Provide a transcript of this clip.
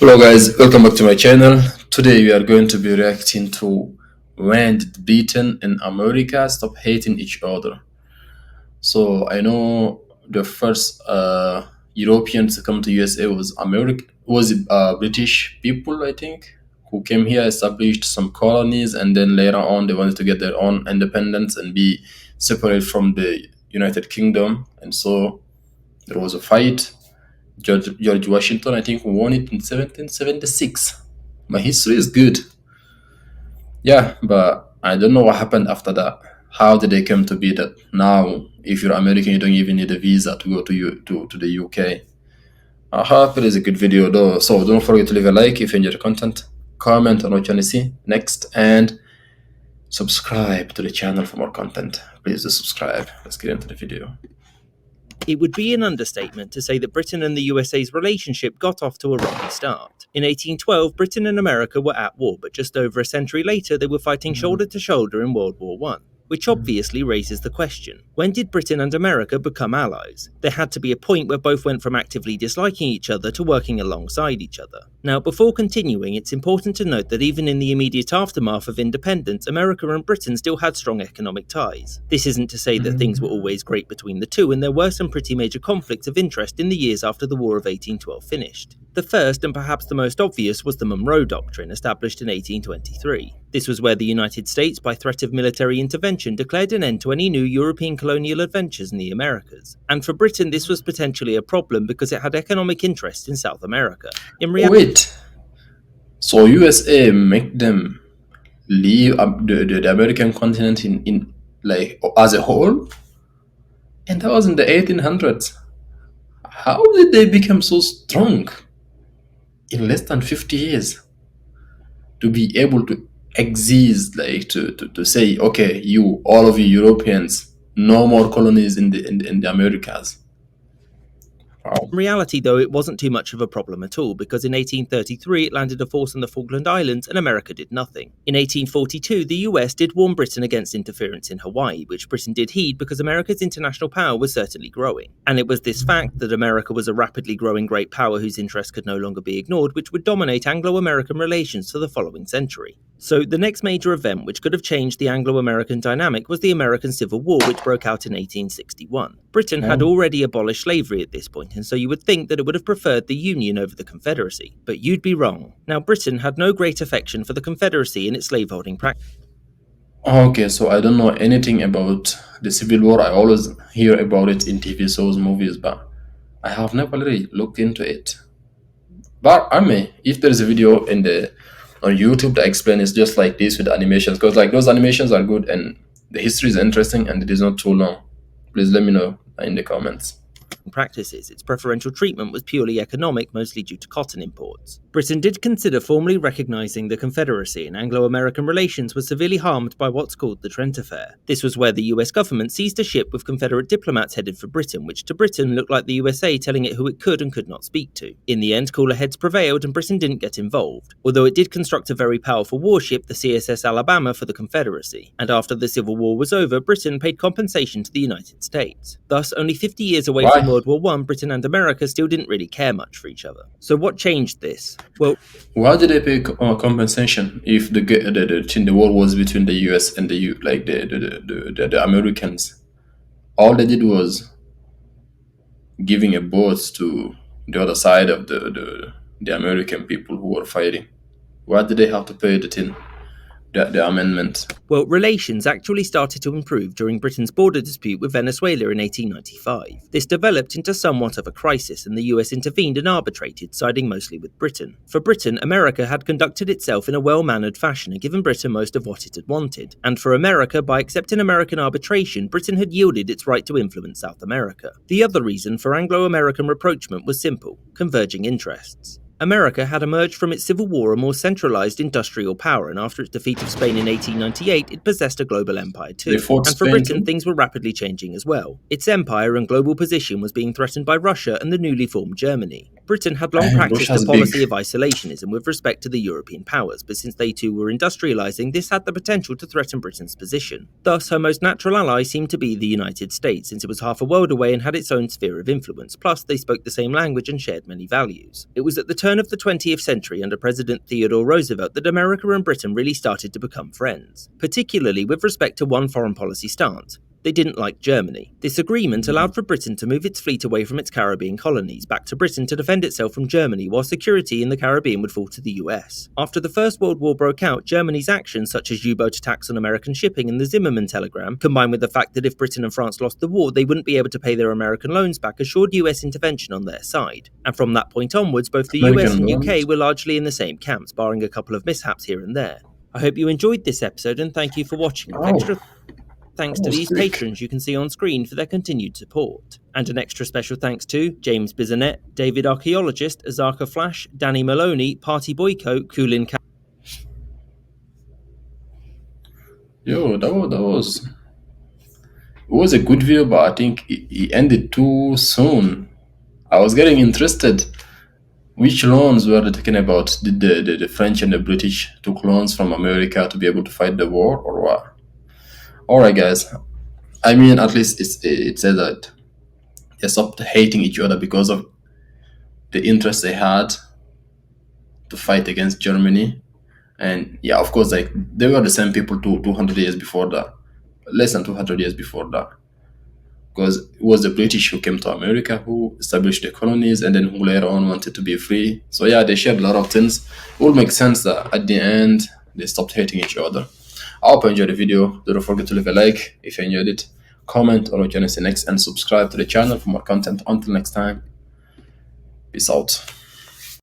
Hello guys, welcome back to my channel. Today we are going to be reacting to when did Britain and America stop hating each other. So I know the first Europeans to come to USA was British people, I think, who came here, established some colonies, and then later on they wanted to get their own independence and be separate from the United Kingdom. And so there was a fight. George Washington, I think, won it in 1776. My history is good. Yeah, but I don't know what happened after that. How did they come to be that now, if you're American, you don't even need a visa to go to the UK? I hope it is a good video though. So don't forget to leave a like if you enjoy the content, comment on what you want to see next, and subscribe to the channel for more content. Please do subscribe. Let's get into the video. It would be an understatement to say that Britain and the USA's relationship got off to a rocky start. In 1812, Britain and America were at war, but just over a century later, they were fighting shoulder to shoulder in World War I. Which obviously raises the question, when did Britain and America become allies? There had to be a point where both went from actively disliking each other to working alongside each other. Now, before continuing, it's important to note that even in the immediate aftermath of independence, America and Britain still had strong economic ties. This isn't to say that things were always great between the two, and there were some pretty major conflicts of interest in the years after the War of 1812 finished. The first, and perhaps the most obvious, was the Monroe Doctrine, established in 1823. This was where the United States, by threat of military intervention, declared an end to any new European colonial adventures in the Americas. And for Britain, this was potentially a problem because it had economic interests in South America. Wait, so USA make them leave the American continent in like as a whole? And that was in the 1800s. How did they become so strong in less than 50 years to be able to exist, like to say, okay, you, all of you Europeans, no more colonies in the Americas? Wow. In reality, though, it wasn't too much of a problem at all, because in 1833 it landed a force on the Falkland Islands and America did nothing. In 1842, the US did warn Britain against interference in Hawaii, which Britain did heed because America's international power was certainly growing. And it was this fact that America was a rapidly growing great power whose interests could no longer be ignored, which would dominate Anglo-American relations for the following century. So the next major event which could have changed the Anglo-American dynamic was the American Civil War, which broke out in 1861. Britain had already abolished slavery at this point, and so you would think that it would have preferred the Union over the Confederacy. But you'd be wrong. Now, Britain had no great affection for the Confederacy in its slaveholding practice. Okay, so I don't know anything about the Civil War. I always hear about it in TV shows, movies, but I have never really looked into it. But I may, if there is a video on YouTube that explains just like this with animations, because like those animations are good and the history is interesting and it is not too long. Please let me know in the comments. Practices, its preferential treatment was purely economic, mostly due to cotton imports. Britain did consider formally recognising the Confederacy, and Anglo-American relations were severely harmed by what's called the Trent Affair. This was where the US government seized a ship with Confederate diplomats headed for Britain, which to Britain looked like the USA telling it who it could and could not speak to. In the end, cooler heads prevailed and Britain didn't get involved, although it did construct a very powerful warship, the CSS Alabama, for the Confederacy. And after the Civil War was over, Britain paid compensation to the United States. Thus, only 50 years away from World War I, Britain and America still didn't really care much for each other. So what changed this? Well, why did they pay compensation if the war was between the US and the Americans? All they did was giving a boat to the other side of the American people who were fighting. Why did they have to pay the amendment? Well, relations actually started to improve during Britain's border dispute with Venezuela in 1895. This developed into somewhat of a crisis, and the US intervened and arbitrated, siding mostly with Britain. For Britain, America had conducted itself in a well-mannered fashion and given Britain most of what it had wanted. And for America, by accepting American arbitration, Britain had yielded its right to influence South America. The other reason for Anglo-American rapprochement was simple: converging interests. America had emerged from its Civil War a more centralized industrial power, and after its defeat of Spain in 1898, it possessed a global empire too. And for Britain, things were rapidly changing as well. Its empire and global position was being threatened by Russia and the newly formed Germany. Britain had long practiced a policy of isolationism with respect to the European powers, but since they too were industrializing, this had the potential to threaten Britain's position. Thus, her most natural ally seemed to be the United States, since it was half a world away and had its own sphere of influence, plus they spoke the same language and shared many values. It was at the turn turn of the 20th century under President Theodore Roosevelt that America and Britain really started to become friends, particularly with respect to one foreign policy stance. They didn't like Germany. This agreement allowed for Britain to move its fleet away from its Caribbean colonies back to Britain to defend itself from Germany, while security in the Caribbean would fall to the US. After the First World War broke out, Germany's actions such as U-boat attacks on American shipping and the Zimmermann telegram, combined with the fact that if Britain and France lost the war, they wouldn't be able to pay their American loans back, assured US intervention on their side. And from that point onwards, both the US American and UK loans. were largely in the same camps, barring a couple of mishaps here and there. I hope you enjoyed this episode and thank you for watching. Oh, Extra that thanks to was these quick. patrons you can see on screen for their continued support. And an extra special thanks to James Bizanet, David Archaeologist, Azarka Flash, Danny Maloney, Party Boyko, Kulin Yo, it was a good video, but I think it ended too soon. I was getting interested. Which loans were they talking about? Did the French and the British took loans from America to be able to fight the war, or what? All right, guys. I mean, at least it said that they stopped hating each other because of the interest they had to fight against Germany. And yeah, of course, like they were the same people 200 years before that, less than 200 years before that. Because it was the British who came to America, who established the colonies, and then who later on wanted to be free. So yeah, they shared a lot of things. It would make sense that at the end they stopped hating each other. I hope you enjoyed the video. Don't forget to leave a like if you enjoyed it, comment on what you want to see next, and subscribe to the channel for more content. Until next time, peace out.